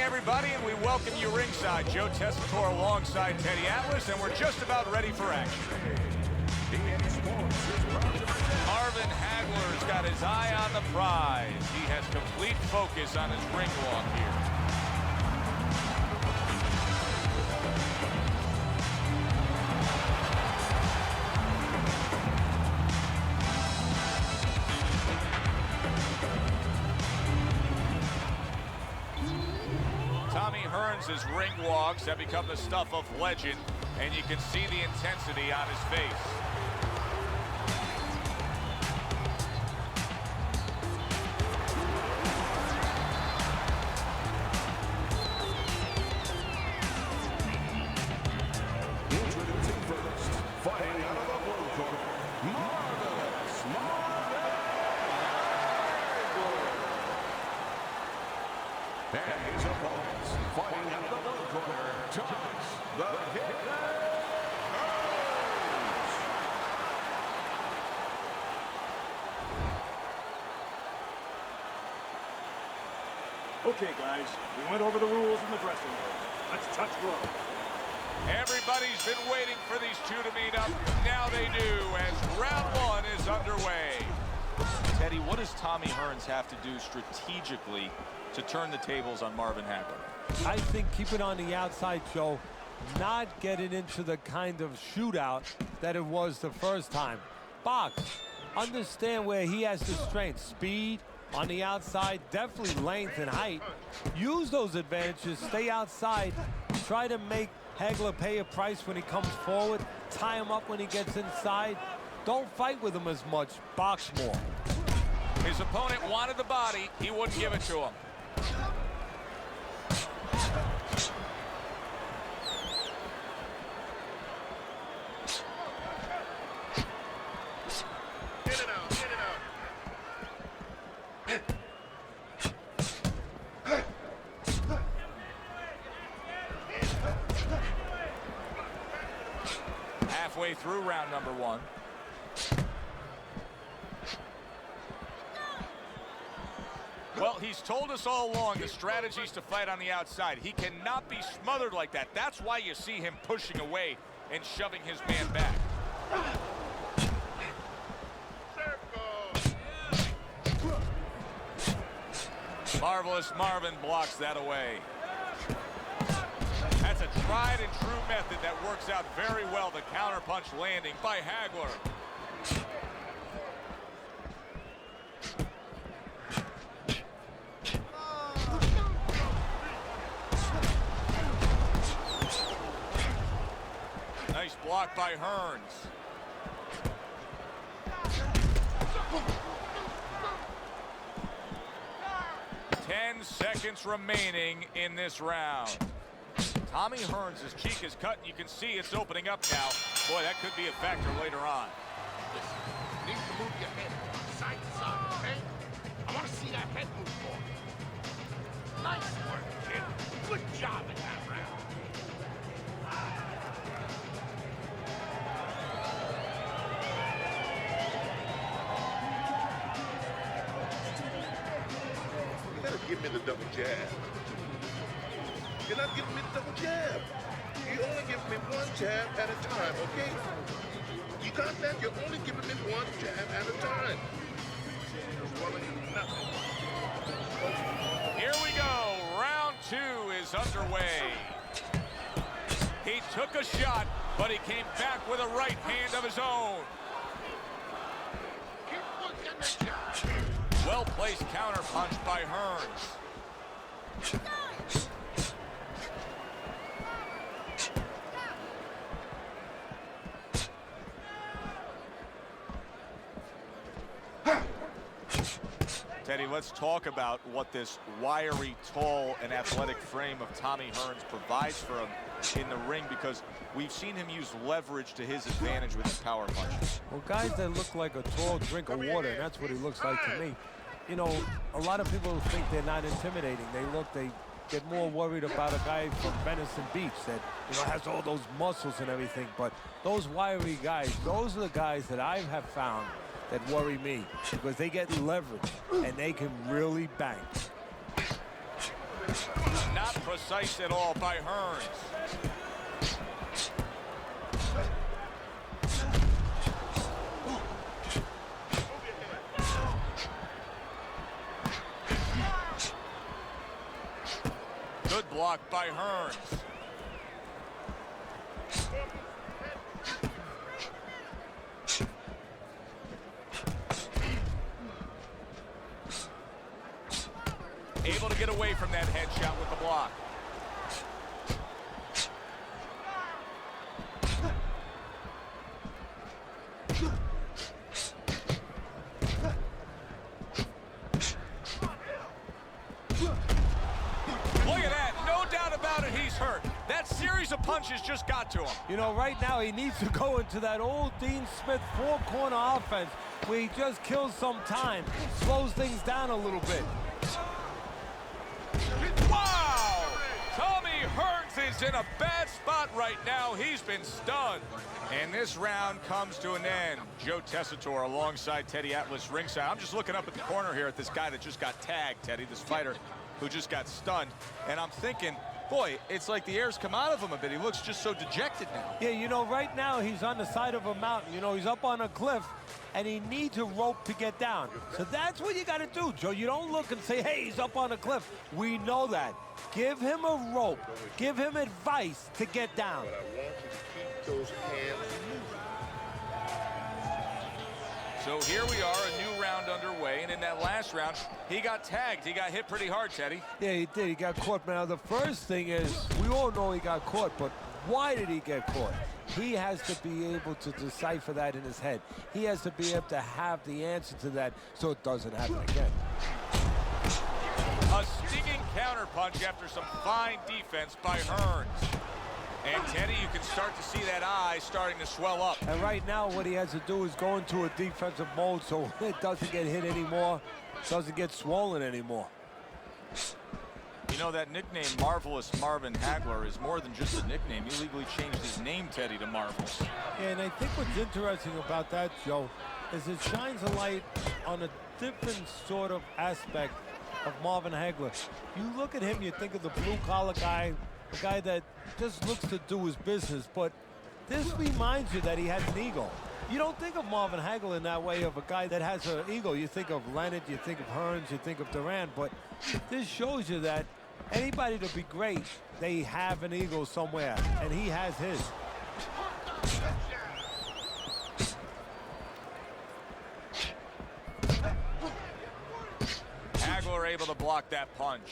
everybody, and we welcome you ringside. Joe Tessitore alongside Teddy Atlas, and we're just about ready for action. Marvin Hagler's got his eye on the prize. He has complete focus on his ring walk here. Hearns' ring walks have become the stuff of legend, and you can see the intensity on his face. Introducing first, fighting out of the blue corner, Marvin. And his opponents, fighting out of the blue corner, Thomas, the Hearns. Okay, guys, we went over the rules in the dressing room. Let's touch gloves. Everybody's been waiting for these two to meet up. Now they do, as round one is underway. Teddy, what does Tommy Hearns have to do strategically to turn the tables on Marvin Hagler? I think keep it on the outside, Joe. Not getting into the kind of shootout that it was the first time. Box. Understand where he has the strength. Speed on the outside, definitely length and height. Use those advantages. Stay outside. Try to make Hagler pay a price when he comes forward. Tie him up when he gets inside. Don't fight with him as much. Box more. His opponent wanted the body. He wouldn't give it to him. Halfway through round number one. Well, he's told us all along the strategy is to fight on the outside. He cannot be smothered like that. That's why you see him pushing away and shoving his man back. Marvelous Marvin blocks that away. That's a tried and true method that works out very well. The counterpunch landing by Hagler. Nice block by Hearns. Ten seconds remaining in this round. Tommy Hearns' cheek is cut, and you can see it's opening up now. Boy, that could be a factor later on. Listen, you need to move your head side to side, okay? I want to see that head move more. Nice work, kid. Good job in that round. You gotta give me the double jab. You're not giving me the double jab. You only give me one jab at a time, okay? You got that? You're only giving me one jab at a time. Nothing. Here we go. Round two is underway. He took a shot, but he came back with a right hand of his own. Keep working the job. Well-placed counterpunch by Hearns. Teddy, let's talk about what this wiry, tall, and athletic frame of Tommy Hearns provides for him in the ring, because we've seen him use leverage to his advantage with his power punches. Well, guys that look like a tall drink of water, and that's what he looks like to me. You know, a lot of people think they're not intimidating. They get more worried about a guy from Venice Beach that, you know, has all those muscles and everything. But those wiry guys, those are the guys that I have found that worry me, because they get leverage and they can really bang. Not precise at all by Hearns. Good block by Hearns. Able to get away from that headshot with the block. Look at that. No doubt about it, he's hurt. That series of punches just got to him. You know, right now he needs to go into that old Dean Smith four-corner offense where he just kills some time, slows things down a little bit. Wow! Tommy Hearns is in a bad spot right now. He's been stunned. And this round comes to an end. Joe Tessitore alongside Teddy Atlas ringside. I'm just looking up at the corner here at this guy that just got tagged, Teddy, this fighter who just got stunned. And I'm thinking, boy, it's like the air's come out of him a bit. He looks just so dejected now. Yeah, you know, right now he's on the side of a mountain. You know, he's up on a cliff, and he needs a rope to get down. So that's what you got to do, Joe. You don't look and say, hey, he's up on a cliff. We know that. Give him a rope. Give him advice to get down. But I want you to keep those hands moving. So here we are, a new round underway, and in that last round, he got tagged. He got hit pretty hard, Teddy. Yeah, he did. He got caught. Now, the first thing is, we all know he got caught, but why did he get caught? He has to be able to decipher that in his head. He has to be able to have the answer to that so it doesn't happen again. A stinging counterpunch after some fine defense by Hearns. And Teddy, you can start to see that eye starting to swell up. And right now, what he has to do is go into a defensive mode so it doesn't get hit anymore, doesn't get swollen anymore. You know, that nickname, Marvelous Marvin Hagler, is more than just a nickname. He legally changed his name, Teddy, to Marvelous. Yeah, and I think what's interesting about that, Joe, is it shines a light on a different sort of aspect of Marvin Hagler. You look at him, you think of the blue-collar guy, a guy that just looks to do his business, but this reminds you that he has an ego. You don't think of Marvin Hagler in that way of a guy that has an ego. You think of Leonard, you think of Hearns, you think of Durant, but this shows you that anybody to be great, they have an ego somewhere, and he has his. Hagler able to block that punch.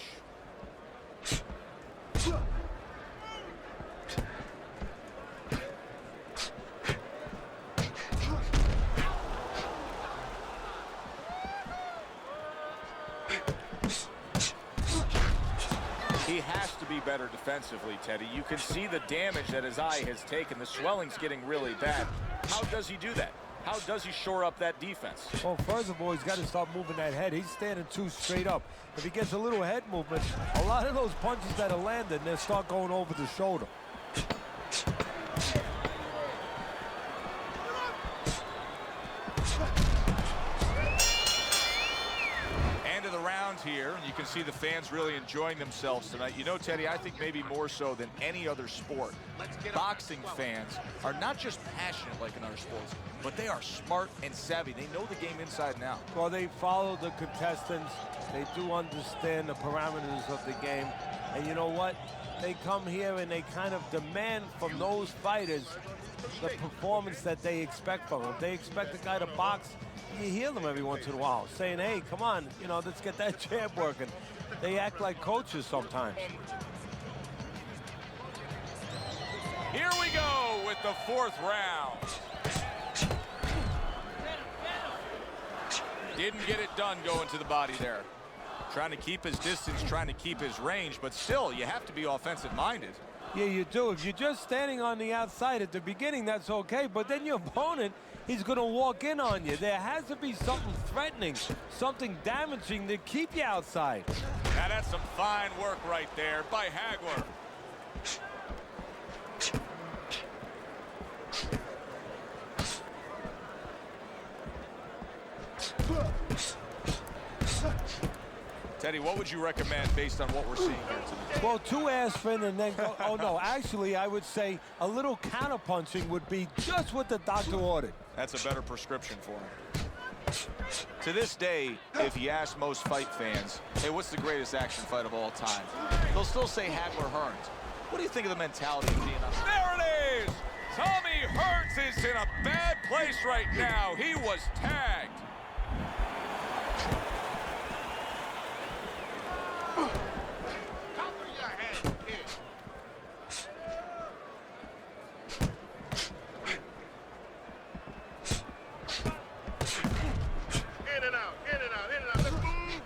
He has to be better defensively, Teddy. You can see the damage that his eye has taken. The swelling's getting really bad. How does he do that? How does he shore up that defense? Well, first of all, he's got to start moving that head. He's standing too straight up. If he gets a little head movement, a lot of those punches that are landing, they start going over the shoulder. End of the round here, and you can see the fans really enjoying themselves tonight. You know, Teddy, I think maybe more so than any other sport, boxing fans are not just passionate like in other sports, but they are smart and savvy. They know the game inside and out. Well, they follow the contestants. They do understand the parameters of the game. And you know what? They come here and they kind of demand from those fighters the performance that they expect from them. If they expect the guy to box, you hear them every once in a while saying, hey, come on, you know, let's get that jab working. They act like coaches sometimes. Here we go with the fourth round. Didn't get it done going to the body there. Trying to keep his distance, trying to keep his range, but still, you have to be offensive-minded. Yeah, you do. If you're just standing on the outside at the beginning, that's okay. But then your opponent, he's going to walk in on you. There has to be something threatening, something damaging to keep you outside. Now that's some fine work right there by Hagler. Teddy, what would you recommend based on what we're seeing here today? Well, 2 aspirin and then go. Oh, no. Actually, I would say a little counterpunching would be just what the doctor ordered. That's a better prescription for him. To this day, if you ask most fight fans, hey, what's the greatest action fight of all time? They'll still say Hagler Hearns. What do you think of the mentality of being up? There it is! Tommy Hearns is in a bad place right now. He was tagged. Cover your head, kid. In and out, in and out, in and out. Let's move.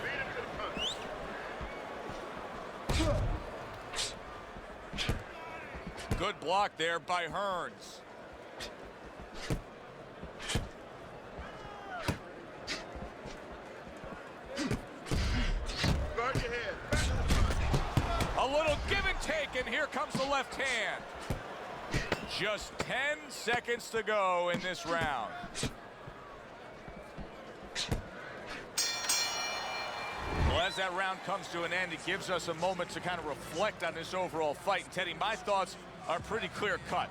Beat him to the punch. Good block there by Hearns. Guard your head. Back to the front. A little give and take, and here comes the left hand. Just 10 seconds to go in this round. Well, as that round comes to an end, it gives us a moment to kind of reflect on this overall fight. And Teddy, my thoughts are pretty clear cut.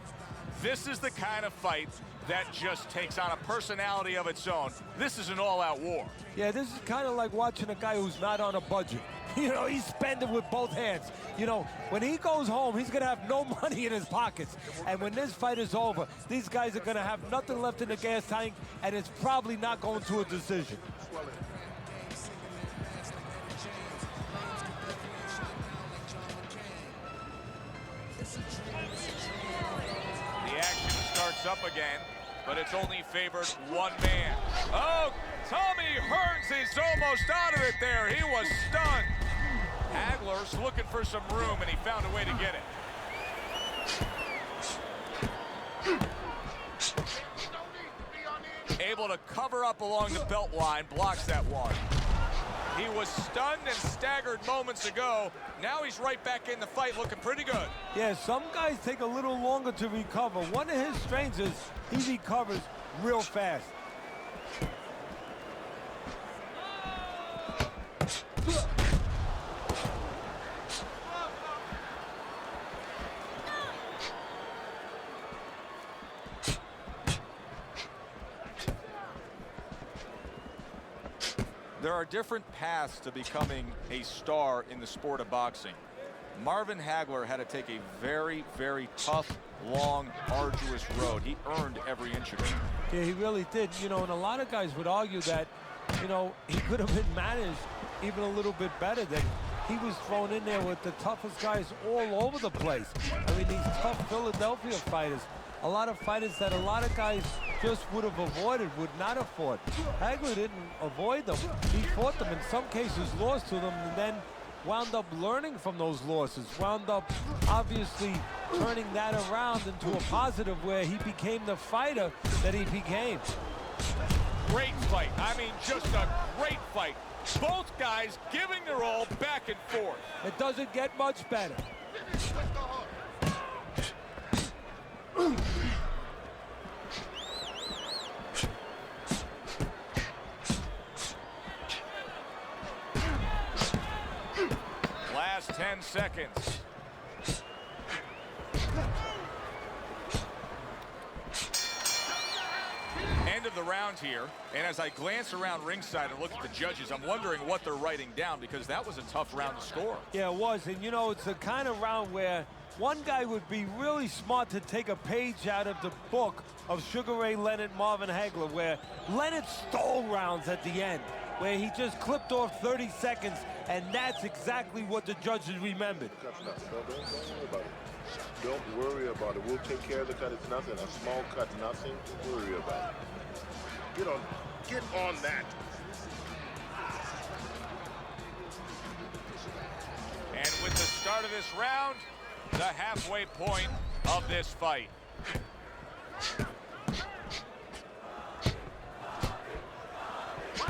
This is the kind of fight that just takes on a personality of its own. This is an all-out war. Yeah, this is kind of like watching a guy who's not on a budget. You know, he's spending with both hands. You know, when he goes home, he's going to have no money in his pockets. And when this fight is over, these guys are going to have nothing left in the gas tank, and it's probably not going to a decision. The action starts up again, but it's only favored one man. Oh, Tommy Hearns is almost out of it there. He was stunned. Hagler's looking for some room, and he found a way to get it. Able to cover up along the belt line, blocks that one. He was stunned and staggered moments ago. Now he's right back in the fight, looking pretty good. Yeah, some guys take a little longer to recover. One of his strengths is he recovers real fast. There are different paths to becoming a star in the sport of boxing. Marvin Hagler had to take a very, very tough, long, arduous road. He earned every inch of it. Yeah, he really did. You know, and a lot of guys would argue that, you know, he could have been managed even a little bit better. That he was thrown in there with the toughest guys all over the place. I mean, these tough Philadelphia fighters, a lot of fighters that a lot of guys just would have avoided, would not have fought. Hagler didn't avoid them. He fought them, in some cases lost to them, and then wound up learning from those losses, wound up obviously turning that around into a positive where he became the fighter that he became. Great fight. I mean, just a great fight. Both guys giving their all back and forth. It doesn't get much better. Last 10 seconds. End of the round here, and as I glance around ringside and look at the judges, I'm wondering what they're writing down, because that was a tough round to score. Yeah, it was, and you know, it's the kind of round where one guy would be really smart to take a page out of the book of Sugar Ray Leonard, Marvin Hagler, where Leonard stole rounds at the end, where he just clipped off 30 seconds, and that's exactly what the judges remembered. Don't worry about it. We'll take care of the cut. It's nothing. A small cut, nothing to worry about. Get on that. And with the start of this round, the halfway point of this fight.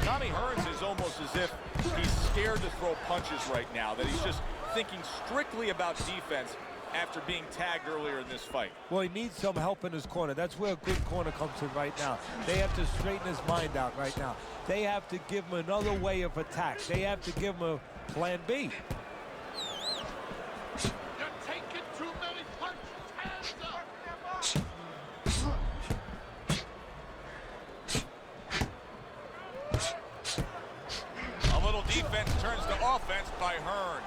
Tommy Hearns is almost as if he's scared to throw punches right now, that he's just thinking strictly about defense. after being tagged earlier in this fight. Well, he needs some help in his corner. That's where a good corner comes in right now. They have to straighten his mind out right now. They have to give him another way of attack. They have to give him a plan B. You're taking too many punches. Hands up. A little defense turns to offense by Hearns.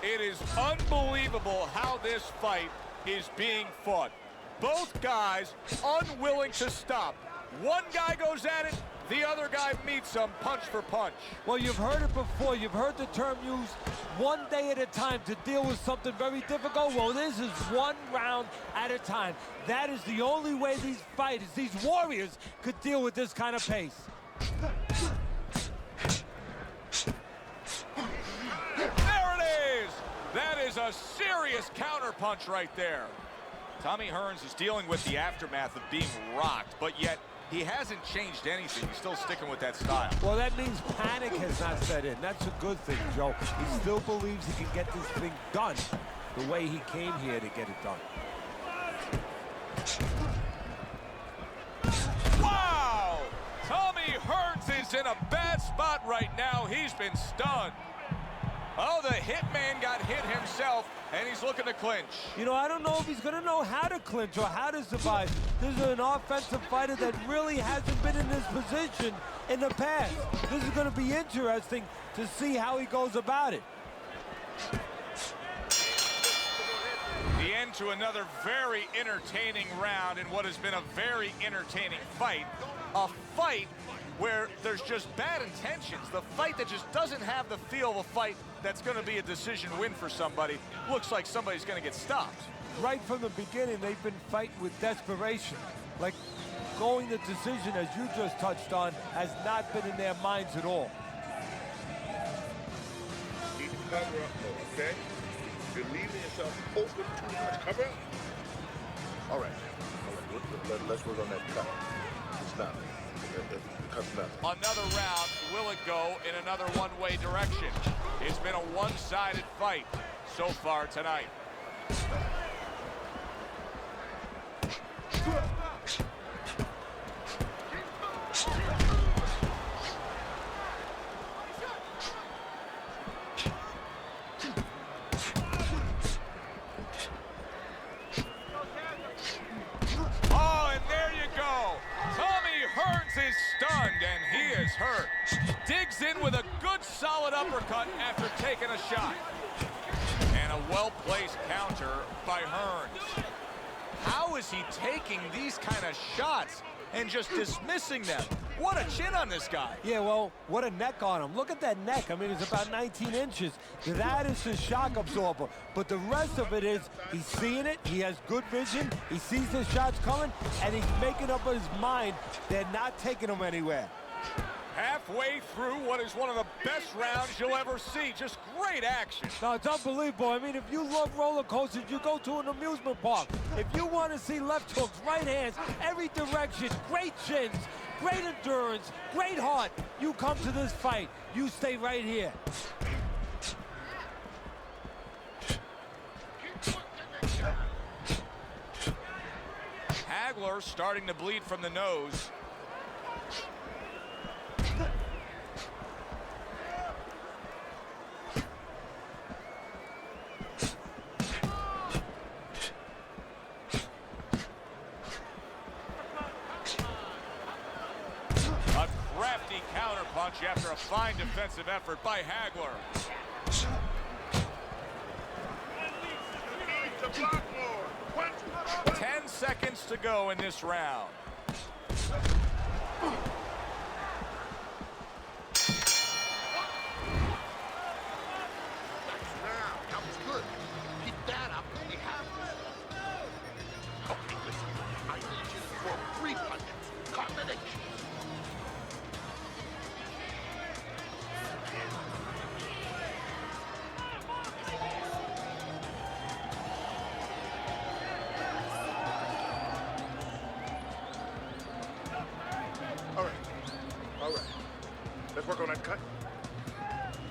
It is unbelievable how this fight is being fought. Both guys unwilling to stop. One guy goes at it, the other guy meets him punch for punch. Well, you've heard it before. You've heard the term used, one day at a time to deal with something very difficult. Well, this is one round at a time. That is the only way these fighters, these warriors, could deal with this kind of pace. There it is! That is a serious counterpunch right there. Tommy Hearns is dealing with the aftermath of being rocked, but yet he hasn't changed anything. He's still sticking with that style. Well, that means panic has not set in. That's a good thing, Joe. He still believes he can get this thing done the way he came here to get it done. Wow! Tommy Hearns is in a bad spot right now. He's been stunned. Oh, the hitman got hit himself, and he's looking to clinch. You know, I don't know if he's going to know how to clinch or how to survive. This is an offensive fighter that really hasn't been in this position in the past. This is going to be interesting to see how he goes about it. The end to another very entertaining round in what has been a very entertaining fight. A fight where there's just bad intentions. The fight that just doesn't have the feel of a fight that's going to be a decision win for somebody. Looks like somebody's going to get stopped. Right from the beginning, they've been fighting with desperation. Like going the decision, as you just touched on, has not been in their minds at all. Need to cover up more, okay? You're leaving yourself open too much. Cover up. All right. Let's work on that cut. It's not. Another round, will it go in another one-way direction? It's been a one-sided fight so far tonight. Oh, and there you go. Tommy Hearns is stunned, and he is hurt. Digs in with a good, solid uppercut after taking a shot. And a well-placed counter by Hearns. How is he taking these kind of shots and just dismissing them? What a chin on this guy. Yeah, well, what a neck on him. Look at that neck. I mean, it's about 19 inches. That is the shock absorber. But the rest of it is he's seeing it. He has good vision. He sees the shots coming, and he's making up in his mind they're not taking him anywhere. Halfway through what is one of the best rounds you'll ever see. Just great action. No, it's unbelievable. I mean, if you love roller coasters, you go to an amusement park. If you want to see left hooks, right hands, every direction, great chins, great endurance, great heart, you come to this fight. You stay right here. Hagler starting to bleed from the nose. A crafty counterpunch after a fine defensive effort by Hagler. 10 seconds to go in this round. That was good. Keep that up. We have this. Okay, listen. I need you to throw 3 punches. Combinations. All right. Let's work on that cut.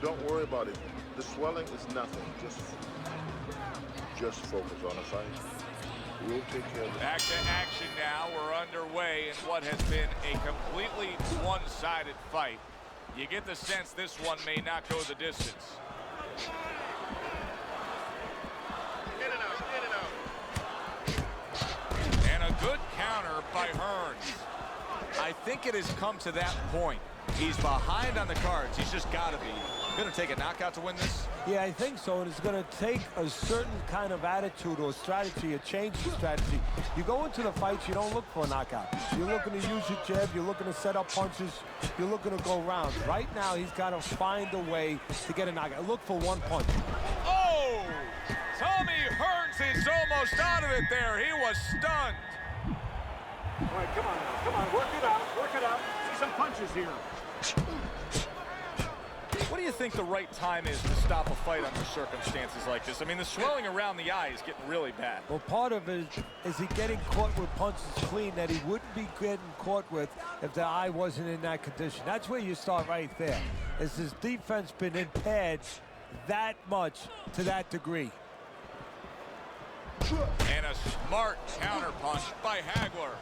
Don't worry about it. The swelling is nothing. Just just focus on the fight. We'll take care of it. Back to action now. We're underway in what has been a completely one-sided fight. You get the sense this one may not go the distance. In and out, in and out. And a good counter by Hearns. I think it has come to that point. He's behind on the cards. He's just got to be. Going to take a knockout to win this? Yeah, I think so. And it's going to take a certain kind of attitude or strategy, a change in strategy. You go into the fights, you don't look for a knockout. You're looking to use your jab. You're looking to set up punches. You're looking to go rounds. Right now, he's got to find a way to get a knockout. Look for one punch. Oh! Tommy Hearns is almost out of it there. He was stunned. All right, come on now. Come on, work it out. Work it out. See some punches here. What do you think the right time is to stop a fight under circumstances like this? I mean, the swelling around the eye is getting really bad. Well, part of it is he getting caught with punches clean that he wouldn't be getting caught with if the eye wasn't in that condition. That's where you start right there. Is his defense been impaired that much to that degree? And a smart counterpunch by Hagler.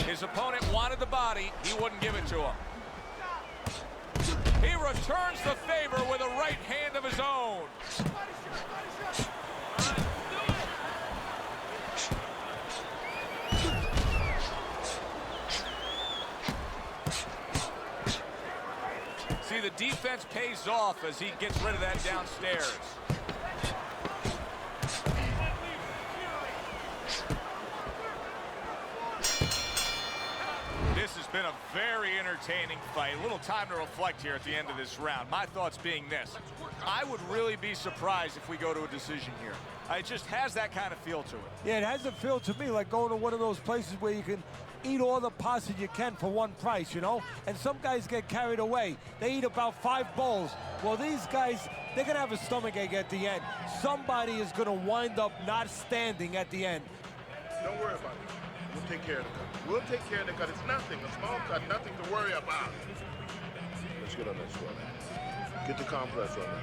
His opponent wanted the body. He wouldn't give it to him. He returns the favor with a right hand of his own. See, the defense pays off as he gets rid of that downstairs. This has been a very entertaining fight. A little time to reflect here at the end of this round. My thoughts being this: I would really be surprised if we go to a decision here. It just has that kind of feel to it. Yeah, it has a feel to me like going to one of those places where you can eat all the pasta you can for one price, you know? And some guys get carried away. They eat about 5 bowls. Well, these guys, they're going to have a stomachache at the end. Somebody is going to wind up not standing at the end. Don't worry about it. We'll take care of the cut. We'll take care of the cut. It's nothing, a small cut, nothing to worry about. Let's get on that swell. Get the compress on that.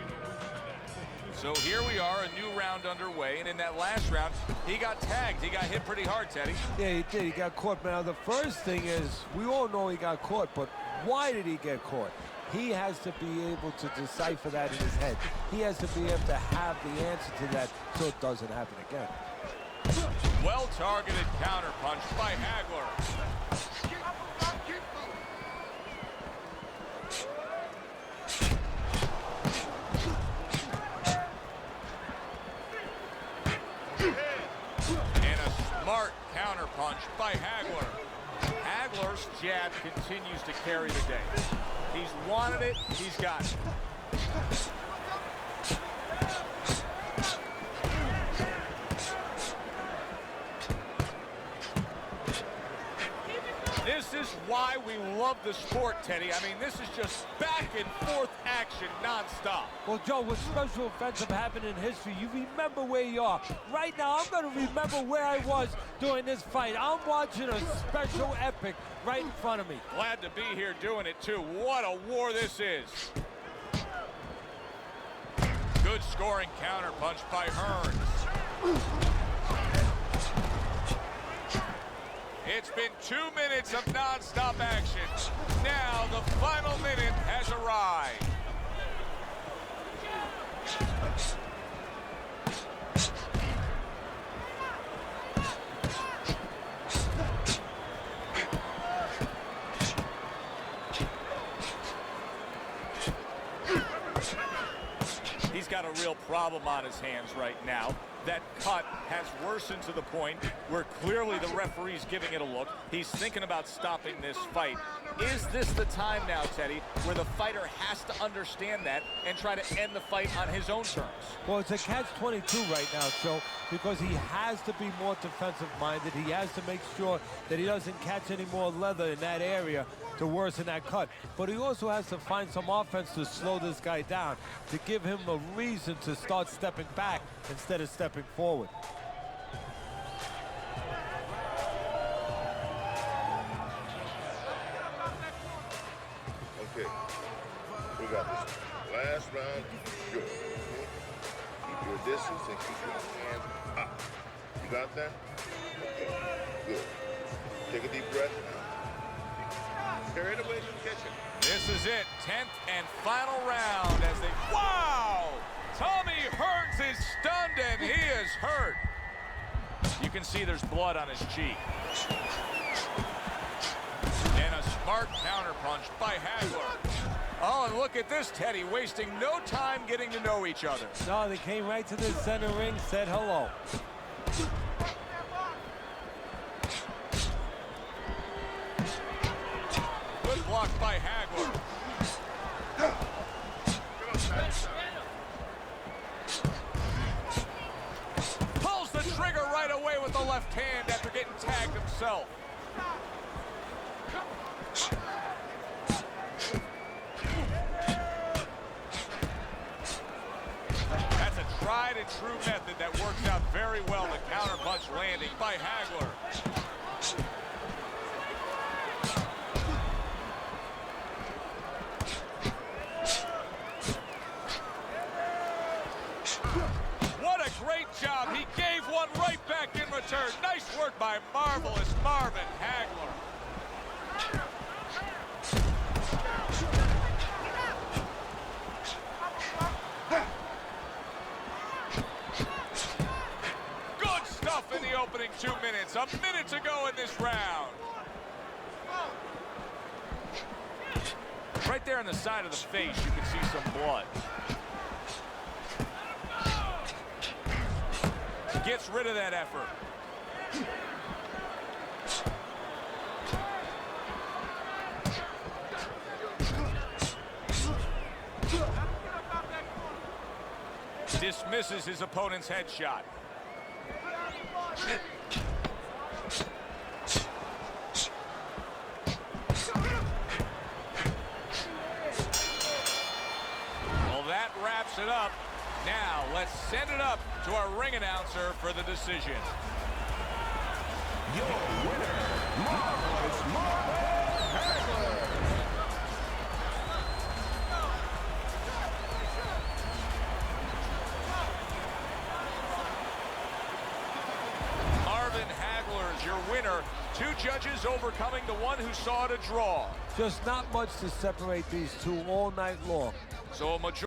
So here we are, a new round underway, and in that last round, he got tagged. He got hit pretty hard, Teddy. Yeah, he did. He got caught. Now, the first thing is, we all know he got caught, but why did he get caught? He has to be able to decipher that in his head. He has to be able to have the answer to that so it doesn't happen again. Well-targeted counterpunch by Hagler. And a smart counterpunch by Hagler. Hagler's jab continues to carry the day. He's wanted it, he's got it. This is why we love the sport, Teddy. I mean, this is just back and forth action nonstop. Well, Joe, with special events have happened in history, you remember where you are. Right now, I'm going to remember where I was during this fight. I'm watching a special epic right in front of me. Glad to be here doing it, too. What a war this is. Good scoring counterpunch by Hearns. It's been 2 minutes of nonstop action. Now the final minute has arrived. He's got a real problem on his hands right now. That cut has worsened to the point where clearly the referee's giving it a look. He's thinking about stopping this fight. Is this the time now, Teddy, where the fighter has to understand that and try to end the fight on his own terms? Well, it's a catch-22 right now, Joe, because he has to be more defensive-minded. He has to make sure that he doesn't catch any more leather in that area to worsen that cut. But he also has to find some offense to slow this guy down, to give him a reason to start stepping back instead of stepping stepping forward. Okay, we got this. Last round, good. Keep your distance and keep your hands up. You got that? Okay, good. Take a deep breath. Carry it away to the kitchen. This is it, 10th and final round as they, wow! Tommy Hearns is stunned and he is hurt. You can see there's blood on his cheek. And a smart counterpunch by Hagler. Oh, and look at this, Teddy, wasting no time getting to know each other. No, they came right to the center ring, said hello. Good block by Hagler. Pulls the trigger right away with the left hand after getting tagged himself. That's a tried and true method that works out very well. The counterpunch landing by Hagler. What a great job. He gave one right back in return. Nice work by marvelous Marvin Hagler. Good stuff in the opening 2 minutes. A minute to go in this round. Right there on the side of the face, you can see some blood. Gets rid of that effort. Dismisses his opponent's headshot. Well, that wraps it up. Now, let's send it up to our ring announcer for the decision. Your winner, Marvelous Marvin Hagler. Marvin Hagler is your winner. 2 judges overcoming the one who saw it a draw. Just not much to separate these two all night long. So a majority